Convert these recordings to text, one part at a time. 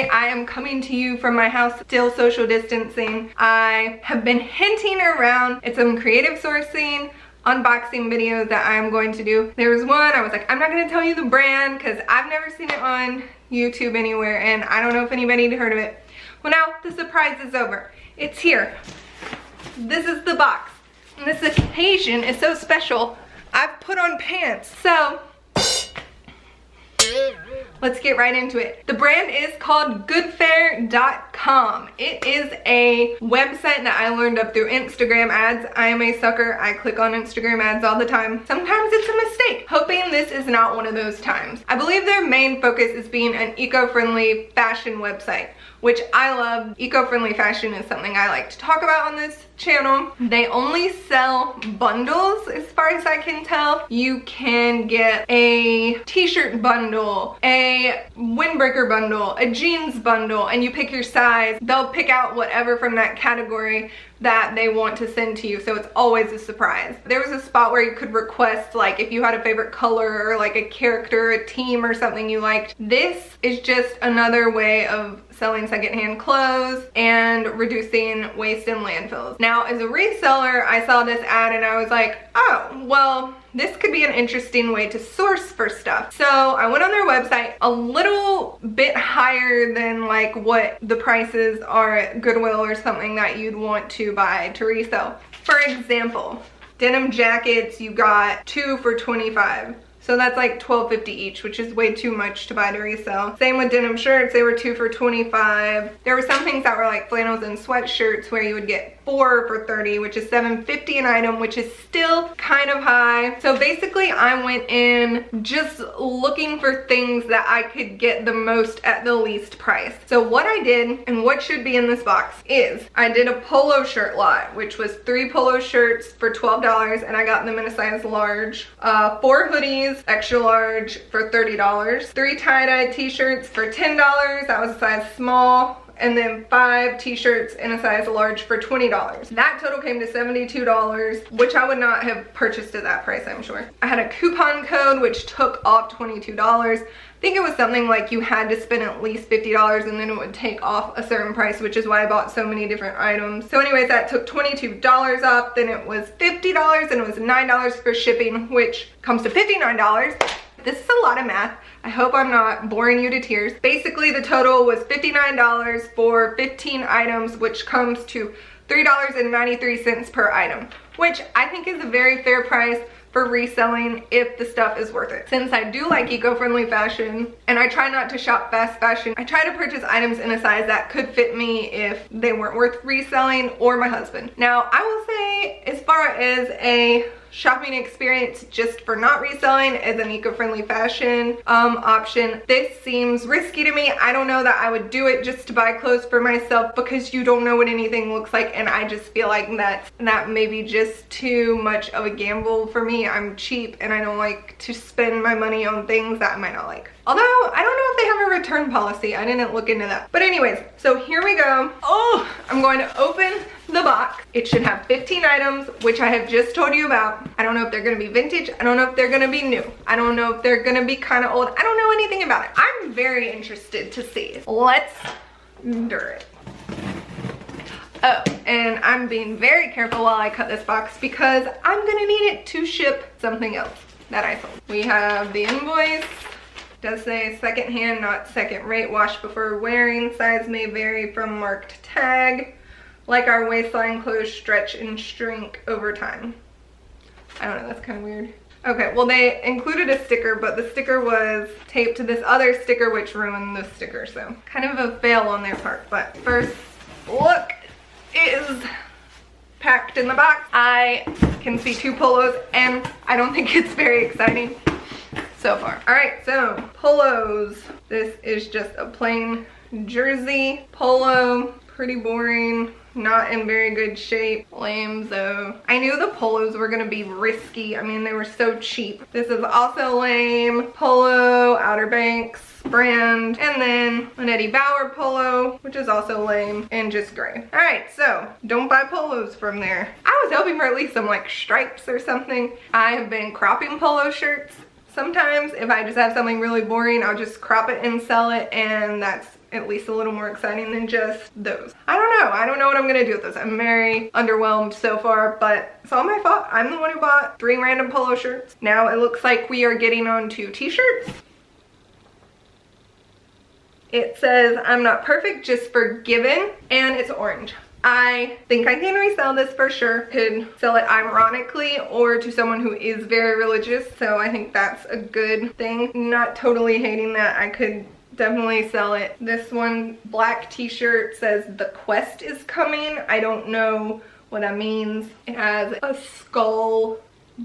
Today I am coming to you from my house, still social distancing. I have been hinting around at some creative sourcing unboxing videos that I'm going to do. There was one, I was like, I'm not gonna tell you the brand because I've never seen it on YouTube anywhere and I don't know if anybody had heard of it. Well, now the surprise is over. It's here. This is the box. And this occasion is so special. I've put on pants. So let's get right into it. The brand is called Goodfair.com. It is a website that I learned up through Instagram ads. I am a sucker. I click on Instagram ads all the time. Sometimes it's a mistake. Hoping this is not one of those times. I believe their main focus is being an eco-friendly fashion website, which I love. Eco-friendly fashion is something I like to talk about on this channel. They only sell bundles as far as I can tell. You can get a t-shirt bundle, a windbreaker bundle, a jeans bundle, and you pick your size. They'll pick out whatever from that category that they want to send to you, so it's always a surprise. There was a spot where you could request, like, if you had a favorite color or like a character, a team or something you liked. This is just another way of selling secondhand clothes and reducing waste in landfills. Now, as a reseller, I saw this ad and I was like, oh, well, this could be an interesting way to source for stuff. So I went on their website, a little bit higher than like what the prices are at Goodwill or something that you'd want to buy to resell. For example, denim jackets, you got 2 for $25. So that's like $12.50 each, which is way too much to buy to resell. Same with denim shirts, they were 2 for $25. There were some things that were like flannels and sweatshirts where you would get 4 for $30, which is $7.50 an item, which is still kind of high. So basically I went in just looking for things that I could get the most at the least price. So what I did, and what should be in this box, is I did a polo shirt lot, which was 3 polo shirts for $12, and I got them in a size large. 4 hoodies, extra large, for $30. 3 tie-dye t-shirts for $10, that was a size small. And then 5 t-shirts in a size large for $20. That total came to $72, which I would not have purchased at that price, I'm sure. I had a coupon code which took off $22. I think it was something like you had to spend at least $50 and then it would take off a certain price, which is why I bought so many different items. So anyways, that took $22 off, then it was $50 and it was $9 for shipping, which comes to $59. This is a lot of math. I hope I'm not boring you to tears. Basically, the total was $59 for 15 items, which comes to $3.93 per item, which I think is a very fair price for reselling if the stuff is worth it. Since I do like eco-friendly fashion and I try not to shop fast fashion, I try to purchase items in a size that could fit me if they weren't worth reselling or my husband. Now, I will say, as far as a shopping experience just for not reselling as an eco-friendly fashion option, this seems risky to me. I don't know that I would do it just to buy clothes for myself because you don't know what anything looks like, and I just feel like that may be just too much of a gamble for me. I'm cheap and I don't like to spend my money on things that I might not like. Although, I don't know if they have a return policy. I didn't look into that. But anyways, so here we go. Oh, I'm going to open the box. It should have 15 items, which I have just told you about. I don't know if they're gonna be vintage. I don't know if they're gonna be new. I don't know if they're gonna be kind of old. I don't know anything about it. I'm very interested to see. Let's do it. Oh, and I'm being very careful while I cut this box because I'm gonna need it to ship something else that I sold. We have the invoice. Does say secondhand, not second rate, wash before wearing, size may vary from marked tag, like our waistline clothes stretch and shrink over time. I don't know, that's kind of weird. Okay, well they included a sticker, but the sticker was taped to this other sticker which ruined the sticker, so kind of a fail on their part. But first look is packed in the box. I can see 2 polos and I don't think it's very exciting so far. All right, so polos. This is just a plain jersey polo, pretty boring, not in very good shape. Lame though. I knew the polos were gonna be risky. I mean, they were so cheap. This is also lame. Polo, Outer Banks brand, and then an Eddie Bauer polo, which is also lame and just gray. All right, so don't buy polos from there. I was hoping for at least some like stripes or something. I have been cropping polo shirts. Sometimes if I just have something really boring, I'll just crop it and sell it, and that's at least a little more exciting than just those. I don't know what I'm gonna do with those. I'm very underwhelmed so far, but it's all my fault. I'm the one who bought 3 random polo shirts. Now it looks like we are getting on to t-shirts. It says, I'm not perfect, just forgiven, and it's orange. I think I can resell this for sure. Could sell it ironically or to someone who is very religious, so I think that's a good thing. Not totally hating that. I could definitely sell it. This one, black t-shirt, says the quest is coming. I don't know what that means. It has a skull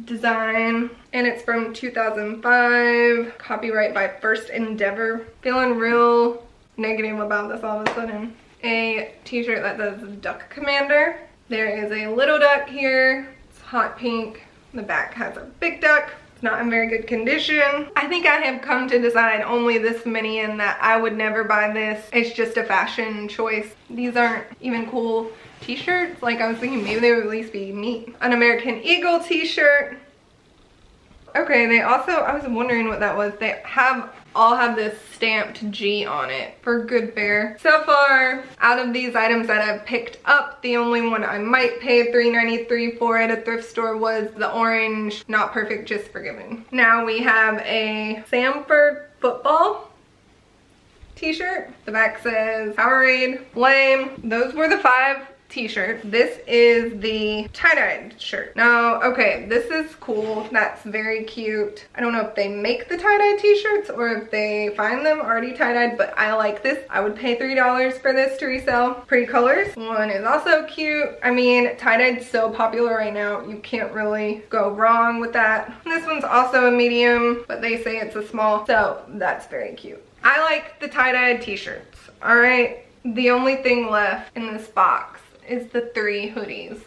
design and it's from 2005. Copyright by First Endeavor. Feeling real negative about this all of a sudden. A t-shirt that says Duck Commander. There is a little duck here. It's hot pink. The back has a big duck. It's not in very good condition. I think I have come to decide only this many and that I would never buy this. It's just a fashion choice. These aren't even cool t-shirts. Like, I was thinking maybe they would at least be neat. An American Eagle t-shirt. Okay, they also, I was wondering what that was. They all have this stamped G on it for Goodfair. So far, out of these items that I've picked up, the only one I might pay $3.93 for at a thrift store was the orange, not perfect, just forgiven. Now we have a Samford football t-shirt. The back says Powerade, lame. Those were the 5 t-shirt. This is the tie-dyed shirt. Now, okay, this is cool. That's very cute. I don't know if they make the tie-dyed t-shirts or if they find them already tie-dyed, but I like this. I would pay $3 for this to resell. Pretty colors. One is also cute. I mean, tie-dyed's so popular right now, you can't really go wrong with that. This one's also a medium, but they say it's a small, so that's very cute. I like the tie-dyed t-shirts, all right? The only thing left in this box is the 3 hoodies.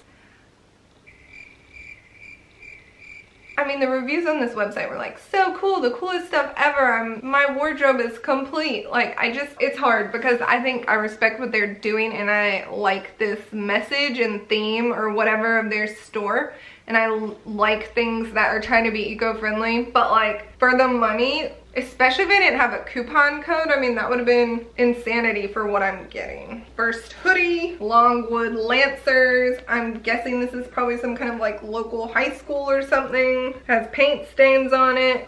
I mean, the reviews on this website were like, so cool, the coolest stuff ever. My wardrobe is complete. Like, it's hard because I think I respect what they're doing and I like this message and theme or whatever of their store. And I like things that are trying to be eco-friendly, but like for the money, especially if I didn't have a coupon code, I mean, that would have been insanity for what I'm getting. First hoodie, Longwood Lancers. I'm guessing this is probably some kind of like local high school or something. Has paint stains on it.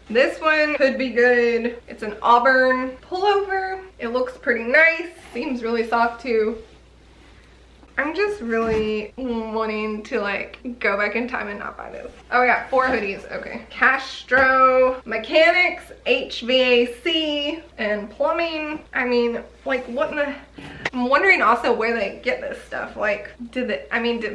This one could be good. It's an Auburn pullover. It looks pretty nice. Seems really soft too. I'm just really wanting to like go back in time and not buy this. Oh, I got 4 hoodies, okay. Castro, Mechanics, HVAC, and plumbing. I mean, like what in the... I'm wondering also where they get this stuff. Like, did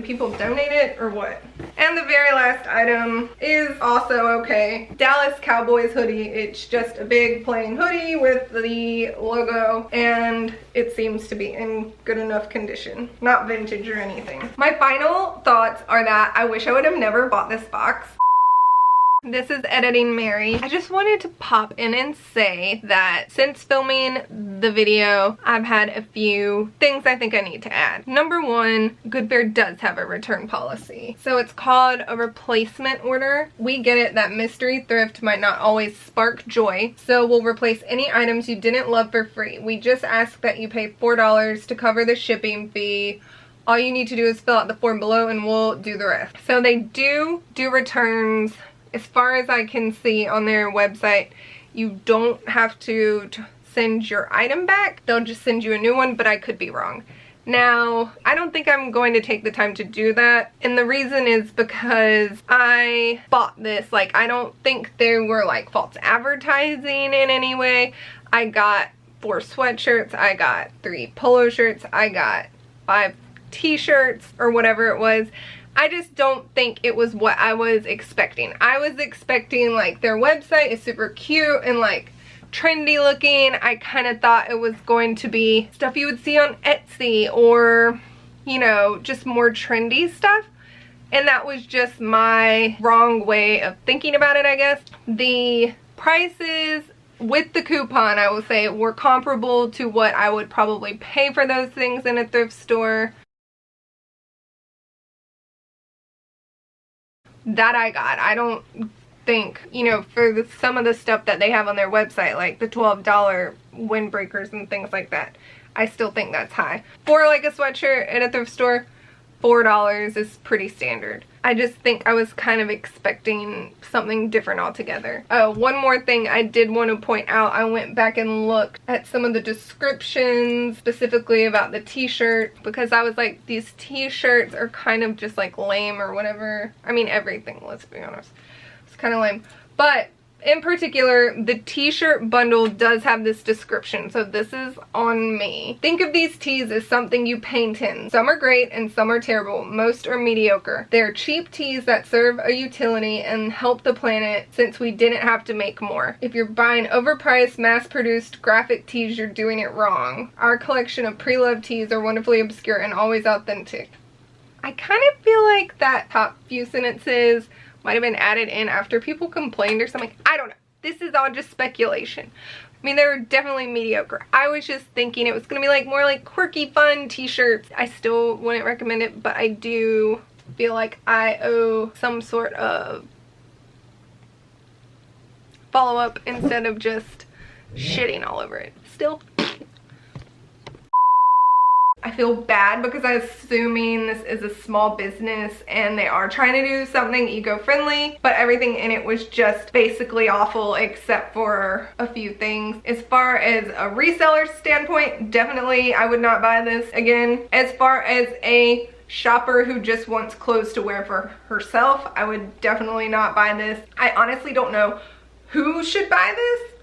people donate it or what? And the very last item is also okay. Dallas Cowboys hoodie. It's just a big plain hoodie with the logo and it seems to be in good enough condition. Not vintage or anything. My final thoughts are that I wish I would have never bought this box. This is Editing Mary. I just wanted to pop in and say that since filming the video, I've had a few things I think I need to add. Number 1, Goodfair does have a return policy. So it's called a replacement order. We get it that mystery thrift might not always spark joy, so we'll replace any items you didn't love for free. We just ask that you pay $4 to cover the shipping fee. All you need to do is fill out the form below and we'll do the rest. So they do returns. As far as I can see on their website, you don't have to send your item back. They'll just send you a new one, but I could be wrong. Now, I don't think I'm going to take the time to do that. And the reason is because I bought this. Like, I don't think there were like false advertising in any way. I got 4 sweatshirts. I got 3 polo shirts. I got 5 t-shirts or whatever it was. I just don't think it was what I was expecting. I was expecting like their website is super cute and like trendy looking. I kind of thought it was going to be stuff you would see on Etsy or, you know, just more trendy stuff. And that was just my wrong way of thinking about it, I guess. The prices with the coupon, I will say, were comparable to what I would probably pay for those things in a thrift store. That I got. I don't think, you know, for some of the stuff that they have on their website, like the $12 windbreakers and things like that, I still think that's high. For like a sweatshirt at a thrift store, $4 is pretty standard. I just think I was kind of expecting something different altogether. Oh, one more thing I did want to point out. I went back and looked at some of the descriptions specifically about the t-shirt, because I was like, these t-shirts are kind of just like lame or whatever. I mean, everything, let's be honest. It's kind of lame. But in particular, the t-shirt bundle does have this description, so this is on me. Think of these tees as something you paint in. Some are great and some are terrible. Most are mediocre. They're cheap tees that serve a utility and help the planet since we didn't have to make more. If you're buying overpriced, mass-produced graphic tees, you're doing it wrong. Our collection of pre-loved tees are wonderfully obscure and always authentic. I kind of feel like that top few sentences might have been added in after people complained or something. I don't know. This is all just speculation. I mean, they were definitely mediocre. I was just thinking it was gonna be like more like quirky, fun t-shirts. I still wouldn't recommend it, but I do feel like I owe some sort of follow-up instead of just shitting all over it. Still, I feel bad because I'm assuming this is a small business and they are trying to do something eco-friendly, but everything in it was just basically awful except for a few things. As far as a reseller standpoint, definitely I would not buy this again. As far as a shopper who just wants clothes to wear for herself, I would definitely not buy this. I honestly don't know who should buy this.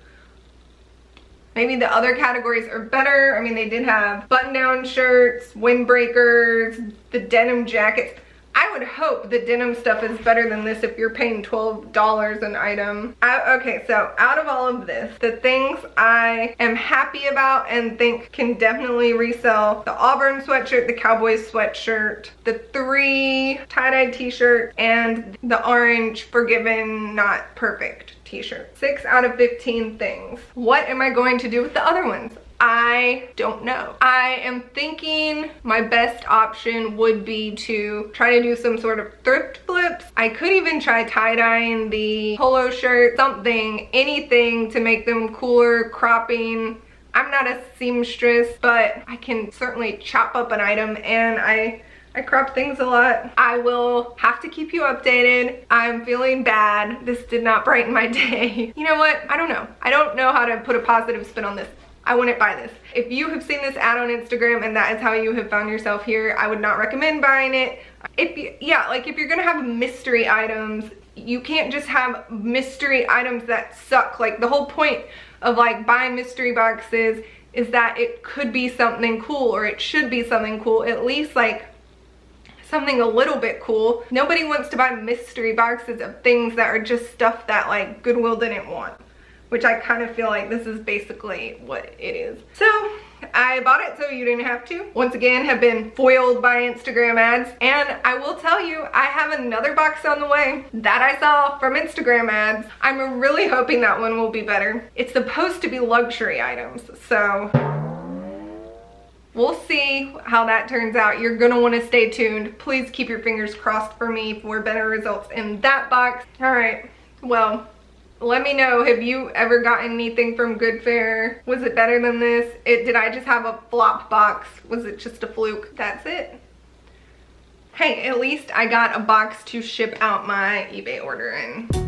Maybe the other categories are better. I mean, they did have button-down shirts, windbreakers, the denim jackets. I would hope the denim stuff is better than this if you're paying $12 an item. Okay, so out of all of this, the things I am happy about and think can definitely resell: the Auburn sweatshirt, the Cowboys sweatshirt, the 3 tie-dye t-shirts, and the orange Forgiven Not Perfect t-shirt. 6 out of 15 things. What am I going to do with the other ones? I don't know. I am thinking my best option would be to try to do some sort of thrift flips. I could even try tie-dyeing the polo shirt, something, anything to make them cooler, cropping. I'm not a seamstress, but I can certainly chop up an item, and I crop things a lot. I will have to keep you updated. I'm feeling bad. This did not brighten my day. You know what? I don't know. I don't know how to put a positive spin on this. I wouldn't buy this. If you have seen this ad on Instagram and that is how you have found yourself here, I would not recommend buying it. If you're gonna have mystery items, you can't just have mystery items that suck. Like, the whole point of like buying mystery boxes is that it could be something cool, or it should be something cool, at least like something a little bit cool. Nobody wants to buy mystery boxes of things that are just stuff that like Goodwill didn't want, which I kind of feel like this is basically what it is. So I bought it so you didn't have to. Once again, have been foiled by Instagram ads, and I will tell you, I have another box on the way that I saw from Instagram ads. I'm really hoping that one will be better. It's supposed to be luxury items, so we'll see how that turns out. You're gonna wanna stay tuned. Please keep your fingers crossed for me for better results in that box. All right, well, let me know, have you ever gotten anything from Goodfair? Was it better than this? Did I just have a flop box? Was it just a fluke? That's it. Hey, at least I got a box to ship out my eBay order in.